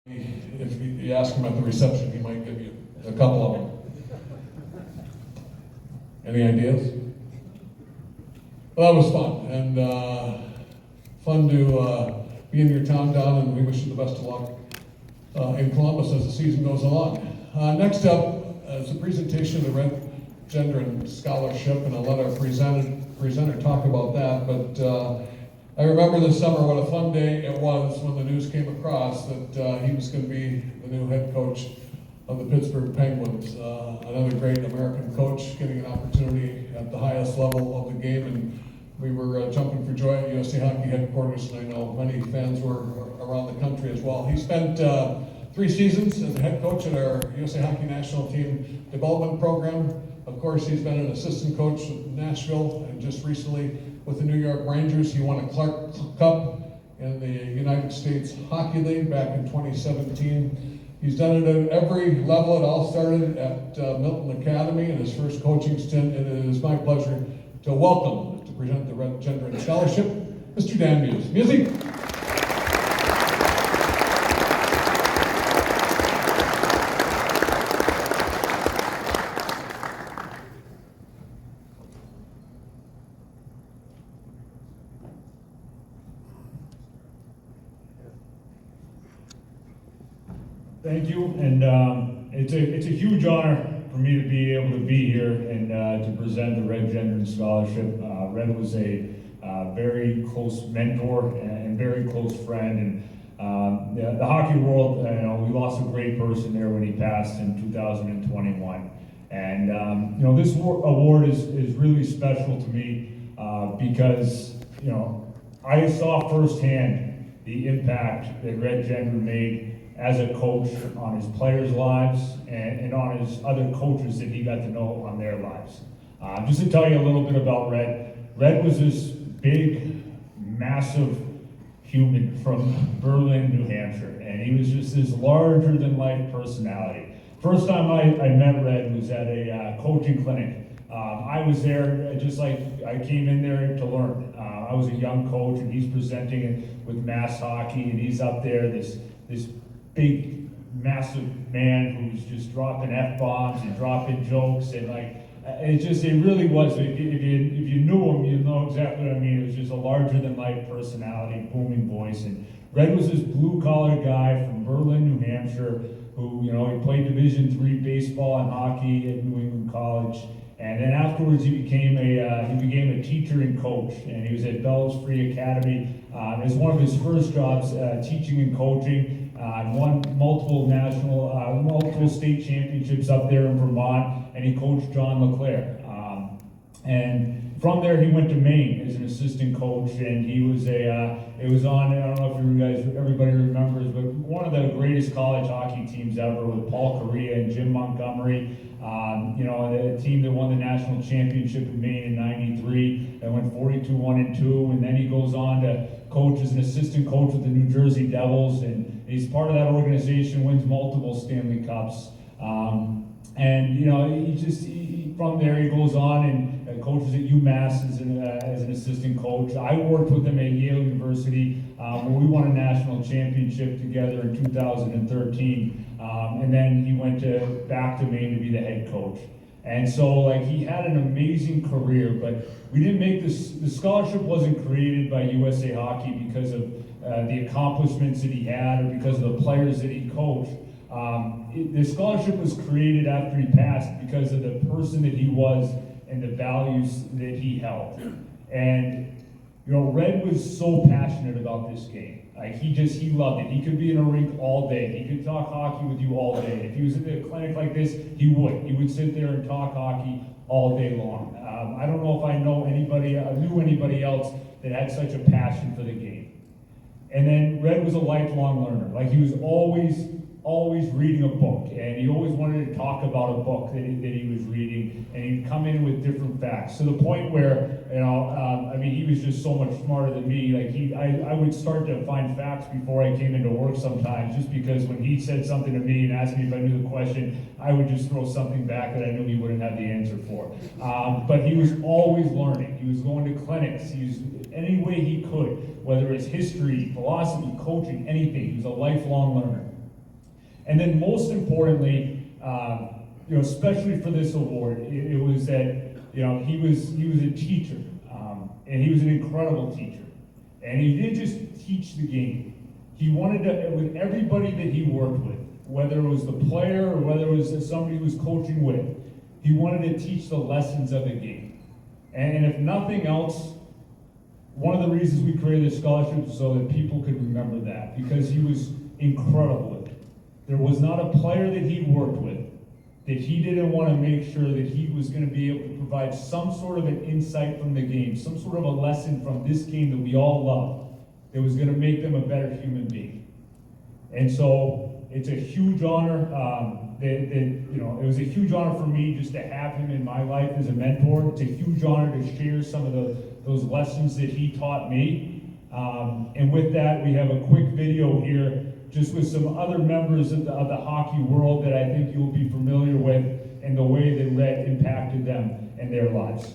If you ask him at the reception, he might give you a couple of them. Any ideas? Well, that was fun, and fun to be in your town down, and we wish you the best of luck in Columbus as the season goes along. Next up is a presentation of the Red Gendron Scholarship, and I'll let our presenter talk about that, but I remember this summer what a fun day it was when the news came across that he was going to be the new head coach of the Pittsburgh Penguins. Another great American coach getting an opportunity at the highest level of the game, and we were jumping for joy at USA Hockey headquarters, and I know many fans were around the country as well. He spent 3 seasons as a head coach at our USA Hockey national team development program. Of course, he's been an assistant coach with Nashville, and just recently with the New York Rangers. He won a Clark Cup in the United States Hockey League back in 2017. He's done it at every level. It all started at Milton Academy in his first coaching stint, and it is my pleasure to welcome, to present the Red Gendron Scholarship, Mr. Dan Muse. Music. Thank you, and it's a huge honor for me to be able to be here and to present the Red Gendron Scholarship. Red was a very close mentor and very close friend, and the hockey world, we lost a great person there when he passed in 2021. And this award is really special to me because I saw firsthand the impact that Red Gendron made as a coach on his players' lives and on his other coaches that he got to know on their lives. Just to tell you a little bit about Red. Red was this big, massive human from Berlin, New Hampshire, and he was just this larger-than-life personality. First time I met Red was at a coaching clinic. I was there just like I came in there to learn. I was a young coach, and he's presenting with Mass Hockey, and he's up there, this big, massive man who's just dropping F-bombs and dropping jokes, and it really was, if you knew him, you know exactly what I mean. It was just a larger-than-life personality, booming voice, and Red was this blue-collar guy from Berlin, New Hampshire, who, he played Division III baseball and hockey at New England College, and then afterwards he became a teacher and coach, and he was at Bellows Free Academy as one of his first jobs, teaching and coaching. Won multiple state championships up there in Vermont, and he coached John LeClaire. And from there, he went to Maine as an assistant coach, and he was it was on, I don't know if everybody remembers, but one of the greatest college hockey teams ever with Paul Correa and Jim Montgomery. The team that won the national championship in Maine in '93, that went 42-1-2, and then he goes on to coach as an assistant coach with the New Jersey Devils, and he's part of that organization, wins multiple Stanley Cups. From there he goes on and coaches at UMass as an assistant coach. I worked with him at Yale University where we won a national championship together in 2013. And then he went back to Maine to be the head coach. And so he had an amazing career, but we didn't make this, the scholarship wasn't created by USA Hockey because of the accomplishments that he had or because of the players that he coached. The scholarship was created after he passed because of the person that he was and the values that he held. And Red was so passionate about this game. He loved it. He could be in a rink all day. He could talk hockey with you all day. If he was at a clinic like this, he would sit there and talk hockey all day long. I don't know if I knew anybody else that had such a passion for the game. And then Red was a lifelong learner. He was always reading a book, and he always wanted to talk about a book that he was reading, and he'd come in with different facts to the point where he was just so much smarter than me. I would start to find facts before I came into work sometimes, just because when he said something to me and asked me if I knew the question, I would just throw something back that I knew he wouldn't have the answer for. But he was always learning. He was going to clinics. He was any way he could, whether it's history, philosophy, coaching, anything. He was a lifelong learner. And then most importantly, especially for this award, it was that, he was a teacher, and he was an incredible teacher. And he didn't just teach the game. He wanted to, with everybody that he worked with, whether it was the player or whether it was somebody he was coaching with, he wanted to teach the lessons of the game. And if nothing else, one of the reasons we created this scholarship was so that people could remember that, because he was incredible with it. There was not a player that he worked with that he didn't want to make sure that he was going to be able to provide some sort of an insight from the game, some sort of a lesson from this game that we all love, that was going to make them a better human being. And so it's a huge honor. It was a huge honor for me just to have him in my life as a mentor. It's a huge honor to share some of those lessons that he taught me. And with that, we have a quick video here just with some other members of the hockey world that I think you'll be familiar with and the way that Red impacted them and their lives.